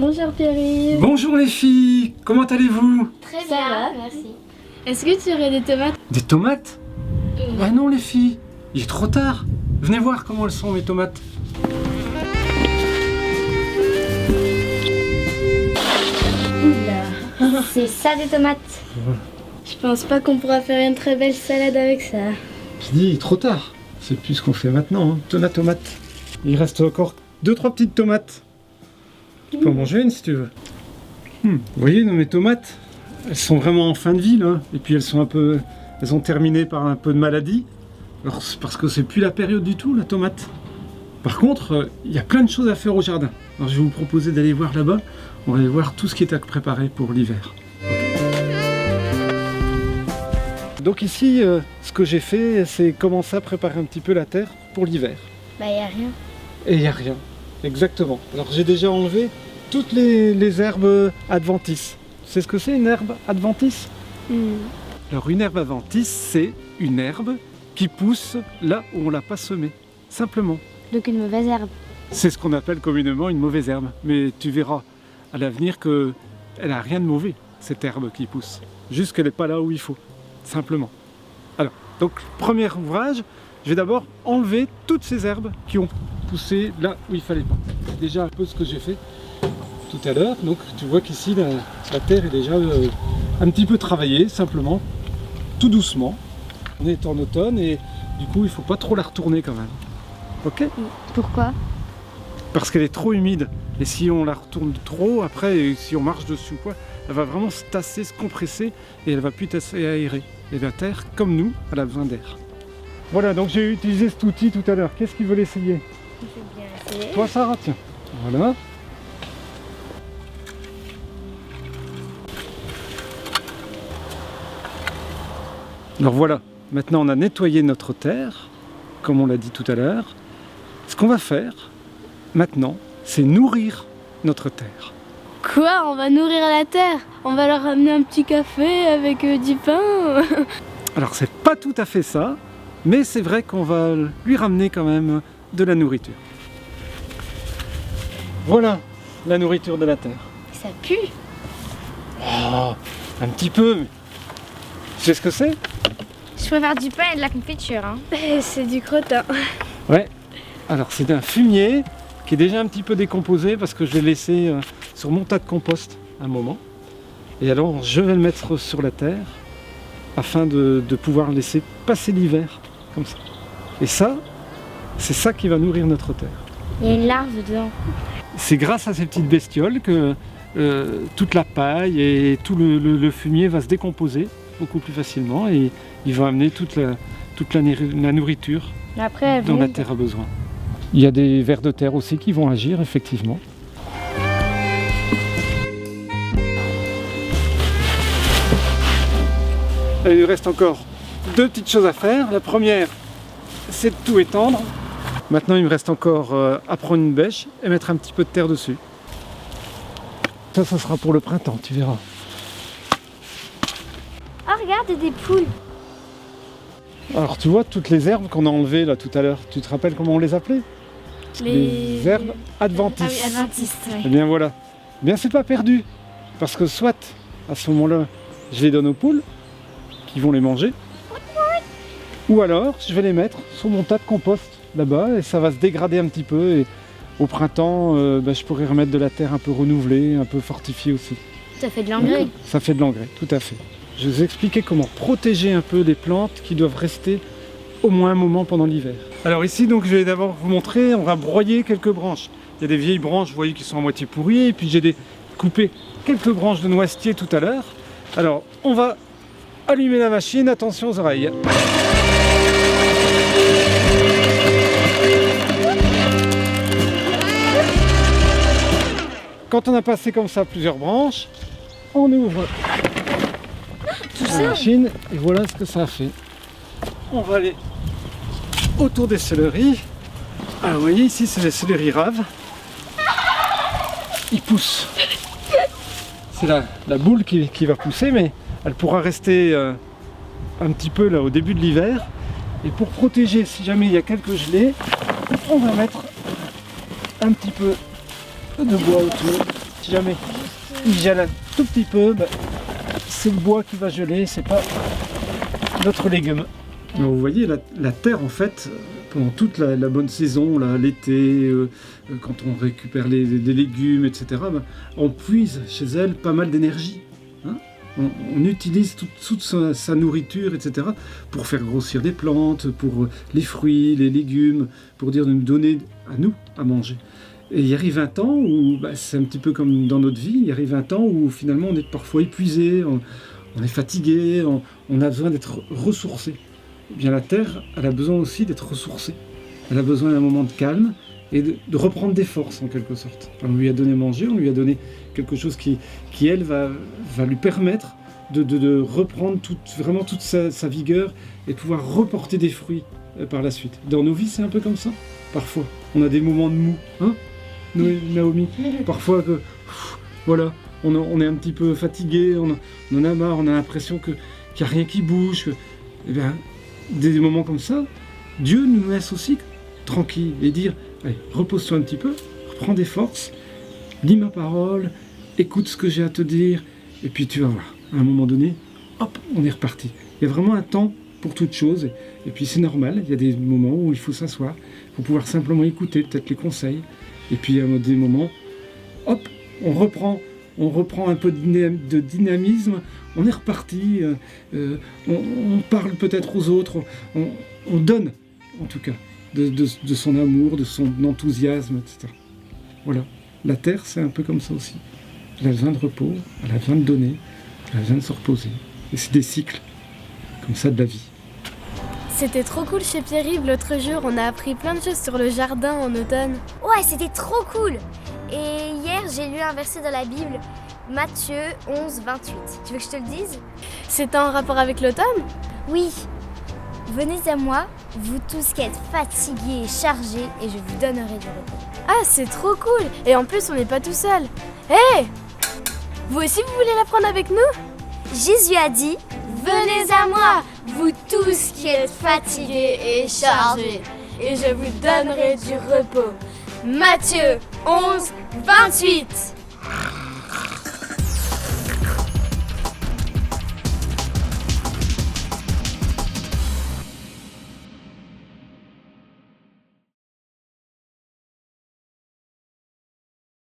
Bonjour Pierre-Yves. Bonjour les filles, comment allez-vous? Très Ça bien, va merci. Est-ce que tu aurais des tomates? Des tomates? Bah non les filles, il est trop tard. Venez voir comment elles sont mes tomates. Oula. C'est ça des tomates. Je pense pas qu'on pourra faire une très belle salade avec ça. Je dis, il est trop tard. C'est plus ce qu'on fait maintenant, hein. Tomate. Il reste encore 2-3 petites tomates. Tu peux en manger une si tu veux. Vous voyez, mes tomates, elles sont vraiment en fin de vie là. Et puis elles ont terminé par un peu de maladie. Alors c'est parce que c'est plus la période du tout, la tomate. Par contre, il y a plein de choses à faire au jardin. Alors je vais vous proposer d'aller voir là-bas. On va aller voir tout ce qui est à préparer pour l'hiver. Donc ici, ce que j'ai fait, c'est commencer à préparer un petit peu la terre pour l'hiver. Bah y a rien. Et il n'y a rien, exactement. Alors j'ai déjà enlevé toutes les herbes adventices. Tu sais ce que c'est une herbe adventice? Alors une herbe adventice, c'est une herbe qui pousse là où on ne l'a pas semée, simplement. Donc une mauvaise herbe. C'est ce qu'on appelle communément une mauvaise herbe. Mais tu verras à l'avenir qu'elle n'a rien de mauvais, cette herbe qui pousse. Juste qu'elle n'est pas là où il faut, simplement. Alors, donc premier ouvrage, je vais d'abord enlever toutes ces herbes qui ont poussé là où il fallait pas. C'est déjà un peu ce que j'ai fait tout à l'heure. Donc tu vois qu'ici la terre est déjà un petit peu travaillée, simplement, tout doucement. On est en automne et du coup il faut pas trop la retourner quand même. Ok? Pourquoi? Parce qu'elle est trop humide. Et si on la retourne trop, après, si on marche dessus, quoi, elle va vraiment se tasser, se compresser et elle va plus être aérée. Et la terre, comme nous, elle a besoin d'air. Voilà, donc j'ai utilisé cet outil tout à l'heure. Qu'est-ce qu'ils veulent essayer? Je vais bien essayer. Toi, Sarah, tiens. Voilà. Alors voilà, maintenant on a nettoyé notre terre, comme on l'a dit tout à l'heure. Ce qu'on va faire, maintenant, c'est nourrir notre terre. Quoi? On va nourrir la terre? On va leur ramener un petit café avec du pain? Alors c'est pas tout à fait ça, mais c'est vrai qu'on va lui ramener quand même de la nourriture. Voilà la nourriture de la terre. Ça pue. Oh, un petit peu, mais tu sais ce que c'est? Je préfère du pain et de la confiture. Hein. C'est du crottin. Ouais, alors c'est un fumier qui est déjà un petit peu décomposé parce que je l'ai laissé sur mon tas de compost un moment. Et alors je vais le mettre sur la terre afin de pouvoir laisser passer l'hiver comme ça. Et ça, c'est ça qui va nourrir notre terre. Il y a une larve dedans. C'est grâce à ces petites bestioles que toute la paille et tout le fumier va se décomposer beaucoup plus facilement et il va amener toute la nourriture Après, dont la terre a besoin. Il y a des vers de terre aussi qui vont agir, effectivement. Il nous reste encore deux petites choses à faire. La première, c'est de tout étendre. Maintenant, il me reste encore à prendre une bêche et mettre un petit peu de terre dessus. Ça sera pour le printemps, tu verras. Oh, regarde, il y a des poules. Alors, tu vois, toutes les herbes qu'on a enlevées là tout à l'heure, tu te rappelles comment on les appelait? Les herbes adventices. Ah oui, adventistes, Eh oui. bien voilà. Eh bien, c'est pas perdu. Parce que soit, à ce moment-là, je les donne aux poules, qui vont les manger. Ou alors, je vais les mettre sur mon tas de compost, là-bas, et ça va se dégrader un petit peu. Et au printemps, je pourrais remettre de la terre un peu renouvelée, un peu fortifiée aussi. Ça fait de l'engrais. Ça fait de l'engrais, tout à fait. Je vais vous expliquer comment protéger un peu des plantes qui doivent rester au moins un moment pendant l'hiver. Alors ici, donc, je vais d'abord vous montrer, on va broyer quelques branches. Il y a des vieilles branches, vous voyez, qui sont à moitié pourries, et puis j'ai coupé quelques branches de noisetier tout à l'heure. Alors, on va allumer la machine, attention aux oreilles. Quand on a passé comme ça plusieurs branches, on ouvre la machine et voilà ce que ça a fait. On va aller autour des céleris. Alors vous voyez ici c'est les céleris raves. Ils poussent. C'est la boule qui va pousser, mais elle pourra rester un petit peu là au début de l'hiver. Et pour protéger, si jamais il y a quelques gelées, on va mettre un petit peu de bois autour. Si jamais il gèle un tout petit peu, c'est le bois qui va geler, c'est pas notre légume. Alors vous voyez, la terre en fait, pendant toute la bonne saison, là, l'été, quand on récupère des légumes, etc., on puise chez elle pas mal d'énergie. Hein, on utilise toute sa nourriture, etc., pour faire grossir des plantes, pour les fruits, les légumes, pour dire de nous donner à nous à manger. Et il arrive un temps où, c'est un petit peu comme dans notre vie, il arrive un temps où finalement on est parfois épuisé, on est fatigué, on a besoin d'être ressourcé. Eh bien la terre, elle a besoin aussi d'être ressourcée. Elle a besoin d'un moment de calme et de reprendre des forces en quelque sorte. On lui a donné à manger, on lui a donné quelque chose qui elle, va lui permettre de reprendre vraiment toute sa vigueur et de pouvoir reporter des fruits par la suite. Dans nos vies, c'est un peu comme ça. Parfois, on a des moments de mou, hein, Naomi? Parfois, voilà, on est un petit peu fatigué, on en a marre, on a l'impression qu'il n'y a rien qui bouge. Eh bien, des moments comme ça, Dieu nous laisse aussi tranquilles et dire, allez, repose-toi un petit peu, reprends des forces, lis ma parole, écoute ce que j'ai à te dire, et puis tu vas voir, à un moment donné, hop, on est reparti. Il y a vraiment un temps pour toute chose, et puis c'est normal, il y a des moments où il faut s'asseoir, pour pouvoir simplement écouter peut-être les conseils, et puis il y a des moments, hop, on reprend un peu de dynamisme, on est reparti, on parle peut-être aux autres, on donne en tout cas de son amour, de son enthousiasme, etc. Voilà, la terre c'est un peu comme ça aussi. Elle a besoin de repos, elle a besoin de donner, elle a besoin de se reposer. Et c'est des cycles comme ça de la vie. C'était trop cool chez Pierre-Yves l'autre jour, on a appris plein de choses sur le jardin en automne. Ouais, c'était trop cool. Et hier, j'ai lu un verset dans la Bible, Matthieu 11, 28. Tu veux que je te le dise? C'était en rapport avec l'automne? Oui. Venez à moi, vous tous qui êtes fatigués et chargés, et je vous donnerai du repos. Ah, c'est trop cool. Et en plus, on n'est pas tout seul. Hé, vous aussi, vous voulez l'apprendre avec nous? Jésus a dit, venez à moi, vous tous qui êtes fatigués et chargés, et je vous donnerai du repos. Matthieu 11, 28.